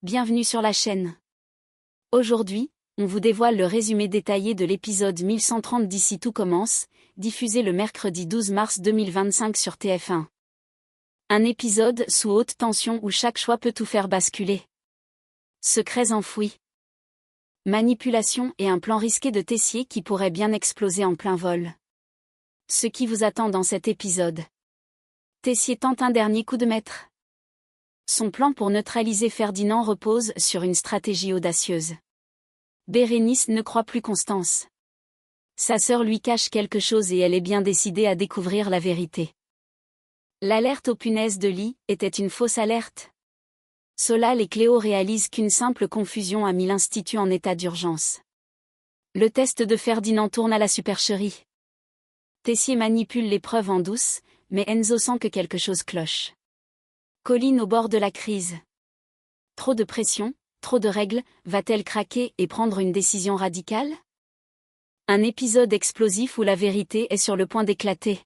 bienvenue sur la chaîne. Aujourd'hui, on vous dévoile le résumé détaillé de l'épisode 1130 d'Ici tout commence, diffusé le mercredi 12 mars 2025 sur TF1. Un épisode sous haute tension où chaque choix peut tout faire basculer. Secrets enfouis. Manipulation et un plan risqué de Tessier qui pourrait bien exploser en plein vol. Ce qui vous attend dans cet épisode. Tessier tente un dernier coup de maître. Son plan pour neutraliser Ferdinand repose sur une stratégie audacieuse. Bérénice ne croit plus Constance. Sa sœur lui cache quelque chose et elle est bien décidée à découvrir la vérité. L'alerte aux punaises de lit était une fausse alerte. Solal et Cléo réalisent qu'une simple confusion a mis l'institut en état d'urgence. Le test de Ferdinand tourne à la supercherie. Tessier manipule les preuves en douce, mais Enzo sent que quelque chose cloche. Colline au bord de la crise. Trop de pression, trop de règles, va-t-elle craquer et prendre une décision radicale? Un épisode explosif où la vérité est sur le point d'éclater.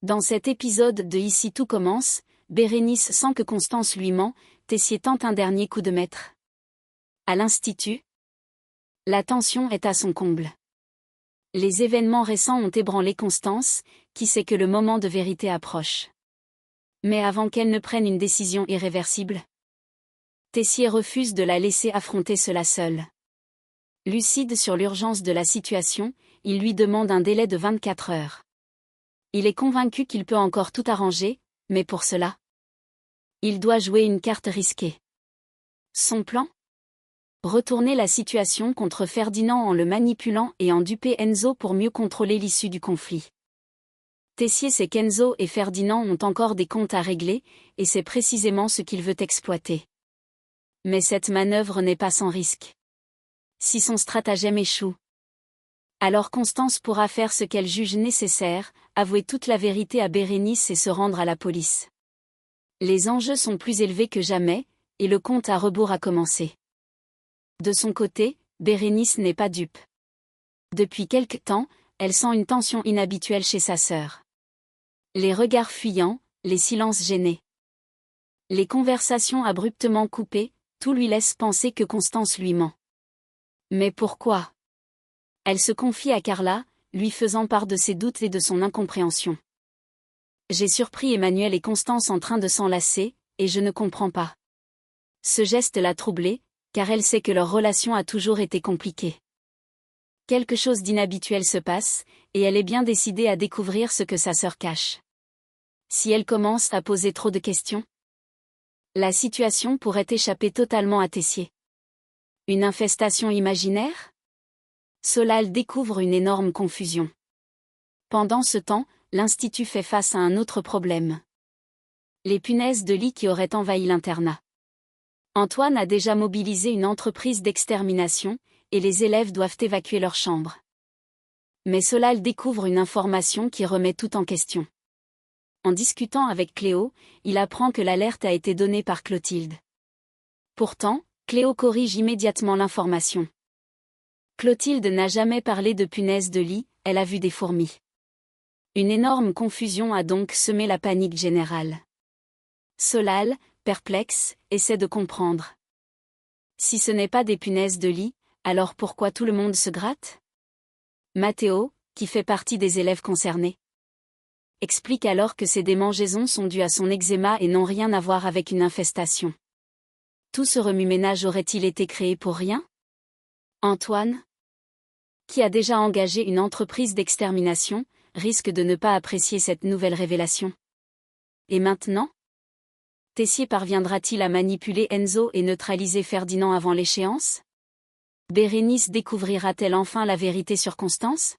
Dans cet épisode de Ici tout commence, Bérénice sent que Constance lui ment, Tessier tente un dernier coup de maître. À l'Institut, la tension est à son comble. Les événements récents ont ébranlé Constance, qui sait que le moment de vérité approche. Mais avant qu'elle ne prenne une décision irréversible, Tessier refuse de la laisser affronter cela seule. Lucide sur l'urgence de la situation, il lui demande un délai de 24 heures. Il est convaincu qu'il peut encore tout arranger, mais pour cela, il doit jouer une carte risquée. Son plan? Retourner la situation contre Ferdinand en le manipulant et en duper Enzo pour mieux contrôler l'issue du conflit. Tessier sait qu'Enzo et Ferdinand ont encore des comptes à régler, et c'est précisément ce qu'il veut exploiter. Mais cette manœuvre n'est pas sans risque. Si son stratagème échoue, alors Constance pourra faire ce qu'elle juge nécessaire, avouer toute la vérité à Bérénice et se rendre à la police. Les enjeux sont plus élevés que jamais, et le compte à rebours a commencé. De son côté, Bérénice n'est pas dupe. Depuis quelque temps, elle sent une tension inhabituelle chez sa sœur. Les regards fuyants, les silences gênés. Les conversations abruptement coupées, tout lui laisse penser que Constance lui ment. Mais pourquoi? Elle se confie à Carla, lui faisant part de ses doutes et de son incompréhension. J'ai surpris Emmanuel et Constance en train de s'enlacer, et je ne comprends pas. Ce geste l'a troublée, car elle sait que leur relation a toujours été compliquée. Quelque chose d'inhabituel se passe, et elle est bien décidée à découvrir ce que sa sœur cache. Si elle commence à poser trop de questions, la situation pourrait échapper totalement à Tessier. Une infestation imaginaire? Solal découvre une énorme confusion. Pendant ce temps, l'Institut fait face à un autre problème. Les punaises de lit qui auraient envahi l'internat. Antoine a déjà mobilisé une entreprise d'extermination, et les élèves doivent évacuer leur chambre. Mais Solal découvre une information qui remet tout en question. En discutant avec Cléo, il apprend que l'alerte a été donnée par Clotilde. Pourtant, Cléo corrige immédiatement l'information. Clotilde n'a jamais parlé de punaises de lit, elle a vu des fourmis. Une énorme confusion a donc semé la panique générale. Solal, perplexe, essaie de comprendre. Si ce n'est pas des punaises de lit, alors pourquoi tout le monde se gratte? Matteo, qui fait partie des élèves concernés, explique alors que ces démangeaisons sont dues à son eczéma et n'ont rien à voir avec une infestation. Tout ce remue-ménage aurait-il été créé pour rien? Antoine, qui a déjà engagé une entreprise d'extermination, risque de ne pas apprécier cette nouvelle révélation. Et maintenant? Tessier parviendra-t-il à manipuler Enzo et neutraliser Ferdinand avant l'échéance? Bérénice découvrira-t-elle enfin la vérité sur Constance?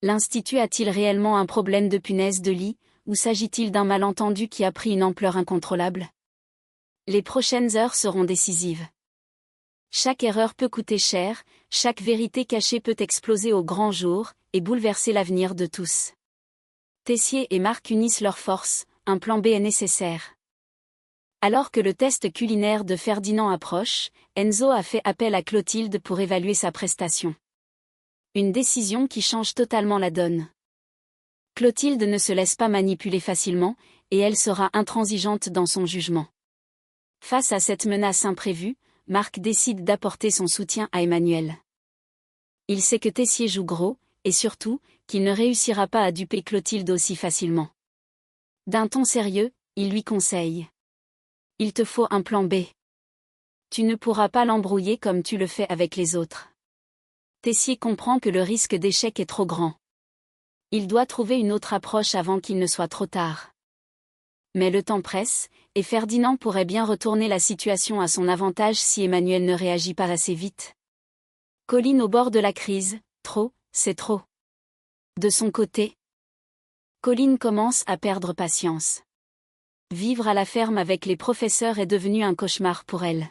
L'Institut a-t-il réellement un problème de punaises de lit, ou s'agit-il d'un malentendu qui a pris une ampleur incontrôlable? Les prochaines heures seront décisives. Chaque erreur peut coûter cher, chaque vérité cachée peut exploser au grand jour, et bouleverser l'avenir de tous. Tessier et Marc unissent leurs forces, un plan B est nécessaire. Alors que le test culinaire de Ferdinand approche, Enzo a fait appel à Clotilde pour évaluer sa prestation. Une décision qui change totalement la donne. Clotilde ne se laisse pas manipuler facilement, et elle sera intransigeante dans son jugement. Face à cette menace imprévue, Marc décide d'apporter son soutien à Emmanuel. Il sait que Tessier joue gros, et surtout, qu'il ne réussira pas à duper Clotilde aussi facilement. D'un ton sérieux, il lui conseille. Il te faut un plan B. Tu ne pourras pas l'embrouiller comme tu le fais avec les autres. Tessier comprend que le risque d'échec est trop grand. Il doit trouver une autre approche avant qu'il ne soit trop tard. Mais le temps presse, et Ferdinand pourrait bien retourner la situation à son avantage si Emmanuel ne réagit pas assez vite. Colline au bord de la crise, trop, c'est trop. De son côté, Colline commence à perdre patience. Vivre à la ferme avec les professeurs est devenu un cauchemar pour elle.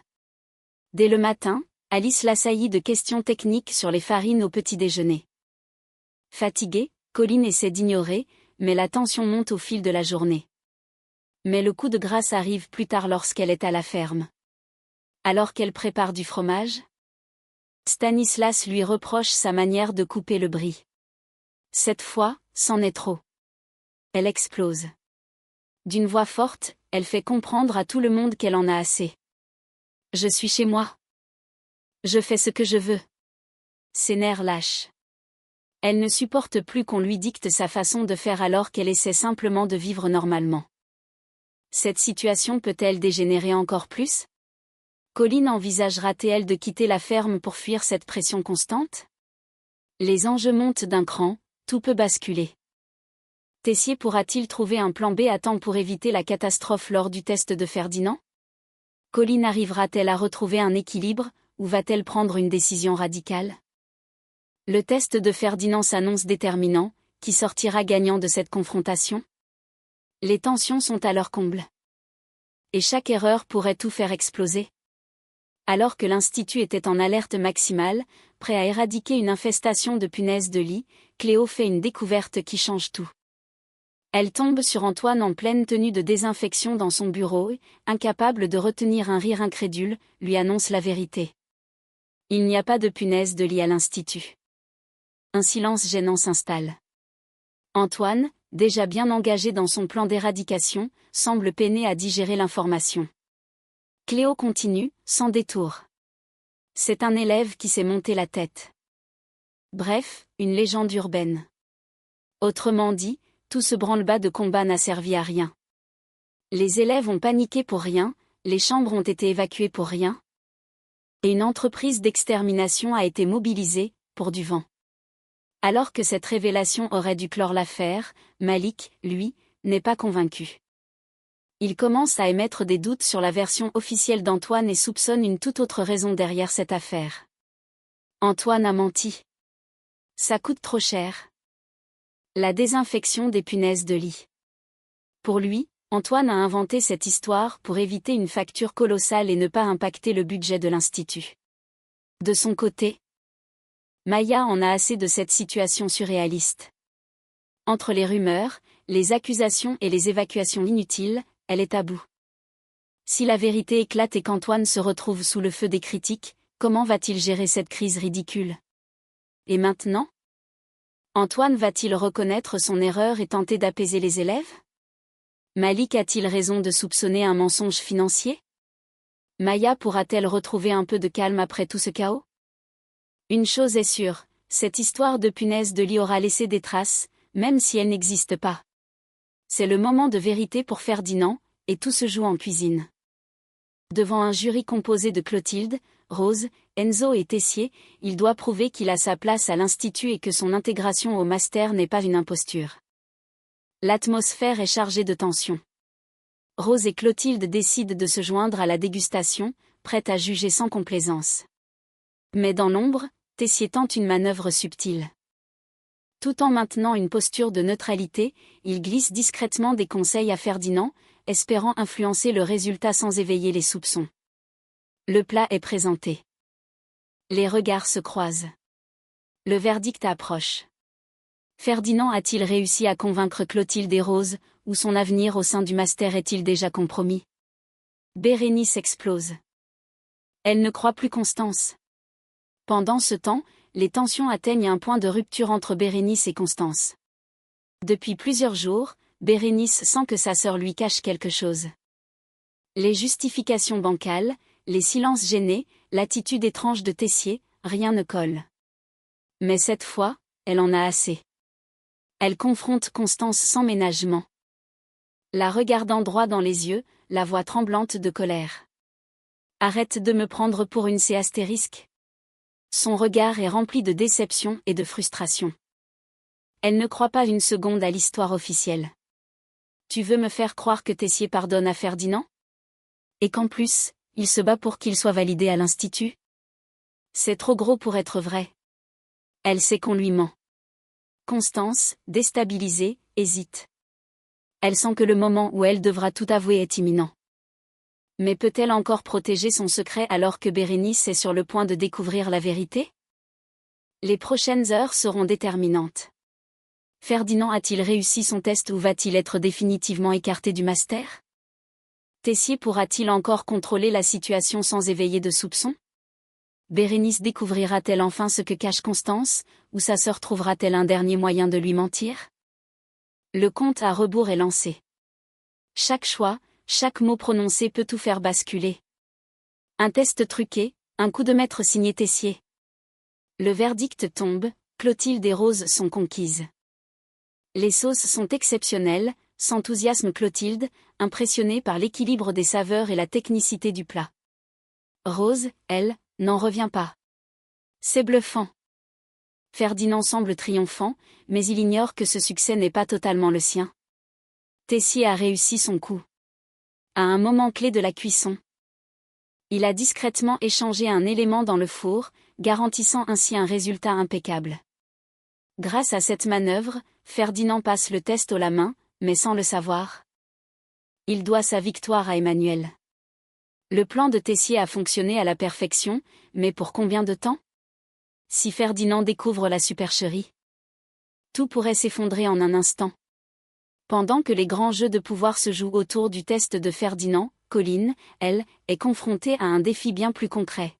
Dès le matin, Alice l'assaillit de questions techniques sur les farines au petit déjeuner. Fatiguée, Colline essaie d'ignorer, mais la tension monte au fil de la journée. Mais le coup de grâce arrive plus tard lorsqu'elle est à la ferme. Alors qu'elle prépare du fromage, Stanislas lui reproche sa manière de couper le brie. Cette fois, c'en est trop. Elle explose. D'une voix forte, elle fait comprendre à tout le monde qu'elle en a assez. Je suis chez moi. Je fais ce que je veux. Ses nerfs lâchent. Elle ne supporte plus qu'on lui dicte sa façon de faire alors qu'elle essaie simplement de vivre normalement. Cette situation peut-elle dégénérer encore plus? Colline envisagera-t-elle de quitter la ferme pour fuir cette pression constante? Les enjeux montent d'un cran, tout peut basculer. Tessier pourra-t-il trouver un plan B à temps pour éviter la catastrophe lors du test de Ferdinand? Colline arrivera-t-elle à retrouver un équilibre, ou va-t-elle prendre une décision radicale? Le test de Ferdinand s'annonce déterminant, qui sortira gagnant de cette confrontation? Les tensions sont à leur comble. Et chaque erreur pourrait tout faire exploser. Alors que l'Institut était en alerte maximale, prêt à éradiquer une infestation de punaises de lit, Cléo fait une découverte qui change tout. Elle tombe sur Antoine en pleine tenue de désinfection dans son bureau et, incapable de retenir un rire incrédule, lui annonce la vérité. Il n'y a pas de punaises de lit à l'Institut. Un silence gênant s'installe. Antoine, déjà bien engagé dans son plan d'éradication, semble peiner à digérer l'information. Cléo continue, sans détour. C'est un élève qui s'est monté la tête. Bref, une légende urbaine. Autrement dit, tout ce branle-bas de combat n'a servi à rien. Les élèves ont paniqué pour rien, les chambres ont été évacuées pour rien. Et une entreprise d'extermination a été mobilisée, pour du vent. Alors que cette révélation aurait dû clore l'affaire, Malik, lui, n'est pas convaincu. Il commence à émettre des doutes sur la version officielle d'Antoine et soupçonne une toute autre raison derrière cette affaire. Antoine a menti. Ça coûte trop cher. La désinfection des punaises de lit. Pour lui, Antoine a inventé cette histoire pour éviter une facture colossale et ne pas impacter le budget de l'Institut. De son côté, Maya en a assez de cette situation surréaliste. Entre les rumeurs, les accusations et les évacuations inutiles, elle est à bout. Si la vérité éclate et qu'Antoine se retrouve sous le feu des critiques, comment va-t-il gérer cette crise ridicule? Et maintenant? Antoine va-t-il reconnaître son erreur et tenter d'apaiser les élèves? Malik a-t-il raison de soupçonner un mensonge financier? Maya pourra-t-elle retrouver un peu de calme après tout ce chaos? Une chose est sûre, cette histoire de punaise de lit aura laissé des traces, même si elle n'existe pas. C'est le moment de vérité pour Ferdinand, et tout se joue en cuisine. Devant un jury composé de Clotilde, Rose, Enzo et Tessier, il doit prouver qu'il a sa place à l'Institut et que son intégration au master n'est pas une imposture. L'atmosphère est chargée de tension. Rose et Clotilde décident de se joindre à la dégustation, prêtes à juger sans complaisance. Mais dans l'ombre, Tessier tente une manœuvre subtile. Tout en maintenant une posture de neutralité, il glisse discrètement des conseils à Ferdinand, espérant influencer le résultat sans éveiller les soupçons. Le plat est présenté. Les regards se croisent. Le verdict approche. Ferdinand a-t-il réussi à convaincre Clotilde et Rose, ou son avenir au sein du master est-il déjà compromis? Bérénice explose. Elle ne croit plus Constance. Pendant ce temps, les tensions atteignent un point de rupture entre Bérénice et Constance. Depuis plusieurs jours, Bérénice sent que sa sœur lui cache quelque chose. Les justifications bancales, les silences gênés, l'attitude étrange de Tessier, rien ne colle. Mais cette fois, elle en a assez. Elle confronte Constance sans ménagement. La regardant droit dans les yeux, la voix tremblante de colère. Arrête de me prendre pour une C astérisque. Son regard est rempli de déception et de frustration. Elle ne croit pas une seconde à l'histoire officielle. Tu veux me faire croire que Tessier pardonne à Ferdinand? Et qu'en plus, il se bat pour qu'il soit validé à l'Institut? C'est trop gros pour être vrai. Elle sait qu'on lui ment. Constance, déstabilisée, hésite. Elle sent que le moment où elle devra tout avouer est imminent. Mais peut-elle encore protéger son secret alors que Bérénice est sur le point de découvrir la vérité? Les prochaines heures seront déterminantes. Ferdinand a-t-il réussi son test ou va-t-il être définitivement écarté du master? Tessier pourra-t-il encore contrôler la situation sans éveiller de soupçons? Bérénice découvrira-t-elle enfin ce que cache Constance, ou sa sœur trouvera-t-elle un dernier moyen de lui mentir? Le compte à rebours est lancé. Chaque choix, chaque mot prononcé peut tout faire basculer. Un test truqué, un coup de maître signé Tessier. Le verdict tombe, Clotilde et Rose sont conquises. Les sauces sont exceptionnelles, s'enthousiasme Clotilde, impressionnée par l'équilibre des saveurs et la technicité du plat. Rose, elle, n'en revient pas. C'est bluffant. Ferdinand semble triomphant, mais il ignore que ce succès n'est pas totalement le sien. Tessier a réussi son coup. À un moment clé de la cuisson. Il a discrètement échangé un élément dans le four, garantissant ainsi un résultat impeccable. Grâce à cette manœuvre, Ferdinand passe le test haut la main, mais sans le savoir. Il doit sa victoire à Emmanuel. Le plan de Tessier a fonctionné à la perfection, mais pour combien de temps? Si Ferdinand découvre la supercherie, tout pourrait s'effondrer en un instant. Pendant que les grands jeux de pouvoir se jouent autour du test de Ferdinand, Colline, elle, est confrontée à un défi bien plus concret.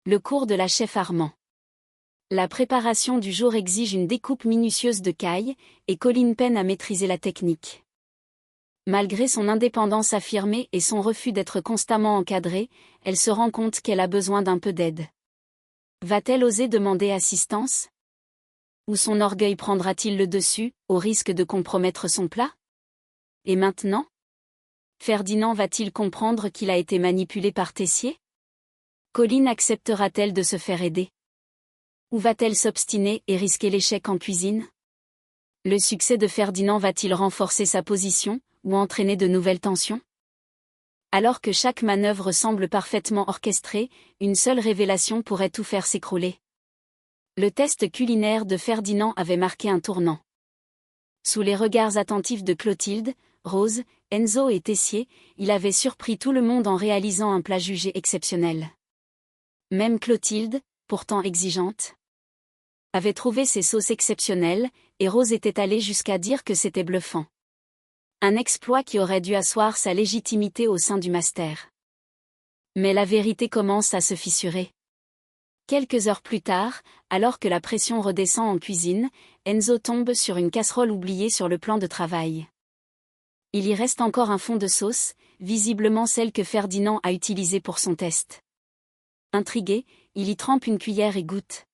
Le cours de la chef Armand. La préparation du jour exige une découpe minutieuse de caille, et Colline peine à maîtriser la technique. Malgré son indépendance affirmée et son refus d'être constamment encadrée, elle se rend compte qu'elle a besoin d'un peu d'aide. Va-t-elle oser demander assistance? Ou son orgueil prendra-t-il le dessus, au risque de compromettre son plat? Et maintenant? Ferdinand va-t-il comprendre qu'il a été manipulé par Tessier? Colline acceptera-t-elle de se faire aider? Ou va-t-elle s'obstiner et risquer l'échec en cuisine? Le succès de Ferdinand va-t-il renforcer sa position, ou entraîner de nouvelles tensions? Alors que chaque manœuvre semble parfaitement orchestrée, une seule révélation pourrait tout faire s'écrouler. Le test culinaire de Ferdinand avait marqué un tournant. Sous les regards attentifs de Clotilde, Rose, Enzo et Tessier, il avait surpris tout le monde en réalisant un plat jugé exceptionnel. Même Clotilde, pourtant exigeante, avait trouvé ses sauces exceptionnelles, et Rose était allée jusqu'à dire que c'était bluffant. Un exploit qui aurait dû asseoir sa légitimité au sein du master. Mais la vérité commence à se fissurer. Quelques heures plus tard, alors que la pression redescend en cuisine, Enzo tombe sur une casserole oubliée sur le plan de travail. Il y reste encore un fond de sauce, visiblement celle que Ferdinand a utilisée pour son test. Intrigué, il y trempe une cuillère et goûte.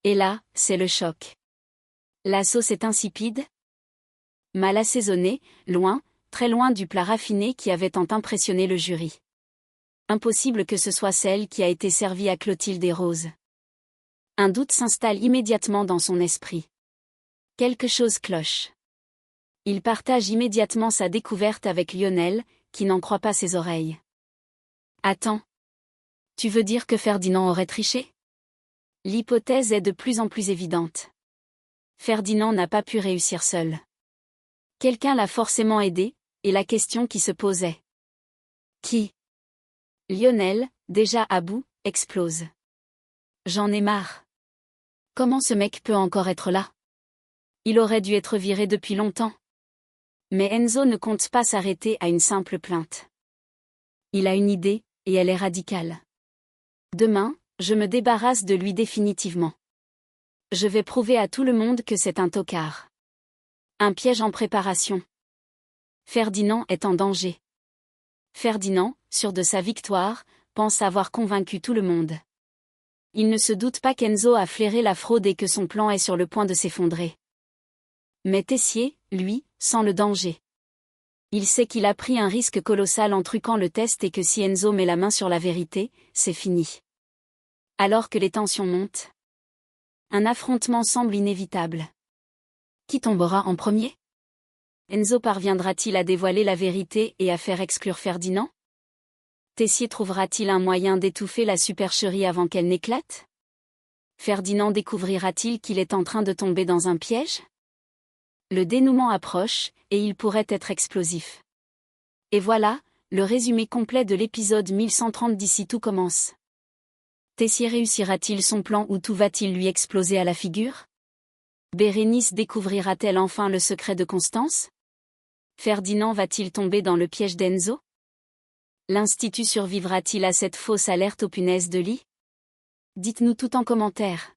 Et là, c'est le choc. La sauce est insipide, mal assaisonnée, loin, très loin du plat raffiné qui avait tant impressionné le jury. Impossible que ce soit celle qui a été servie à Clotilde et Rose. Un doute s'installe immédiatement dans son esprit. Quelque chose cloche. Il partage immédiatement sa découverte avec Lionel, qui n'en croit pas ses oreilles. Attends. Tu veux dire que Ferdinand aurait triché? L'hypothèse est de plus en plus évidente. Ferdinand n'a pas pu réussir seul. Quelqu'un l'a forcément aidé, et la question qui se posait. Qui? Lionel, déjà à bout, explose. J'en ai marre. Comment ce mec peut encore être là? Il aurait dû être viré depuis longtemps. Mais Enzo ne compte pas s'arrêter à une simple plainte. Il a une idée, et elle est radicale. Demain, je me débarrasse de lui définitivement. Je vais prouver à tout le monde que c'est un tocard. Un piège en préparation. Ferdinand est en danger. Ferdinand, sûr de sa victoire, pense avoir convaincu tout le monde. Il ne se doute pas qu'Enzo a flairé la fraude et que son plan est sur le point de s'effondrer. Mais Tessier, lui, sent le danger. Il sait qu'il a pris un risque colossal en truquant le test et que si Enzo met la main sur la vérité, c'est fini. Alors que les tensions montent, un affrontement semble inévitable. Qui tombera en premier? Enzo parviendra-t-il à dévoiler la vérité et à faire exclure Ferdinand? Tessier trouvera-t-il un moyen d'étouffer la supercherie avant qu'elle n'éclate? Ferdinand découvrira-t-il qu'il est en train de tomber dans un piège? Le dénouement approche, et il pourrait être explosif. Et voilà, le résumé complet de l'épisode 1130 d'ici tout commence. Tessier réussira-t-il son plan ou tout va-t-il lui exploser à la figure? Bérénice découvrira-t-elle enfin le secret de Constance? Ferdinand va-t-il tomber dans le piège d'Enzo? L'Institut survivra-t-il à cette fausse alerte aux punaises de lit? Dites-nous tout en commentaire.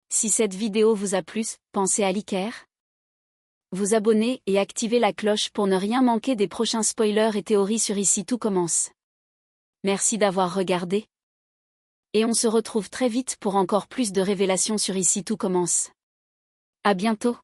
Si cette vidéo vous a plu, pensez à liker, vous abonner et activer la cloche pour ne rien manquer des prochains spoilers et théories sur Ici tout commence. Merci d'avoir regardé. Et on se retrouve très vite pour encore plus de révélations sur Ici tout commence. À bientôt.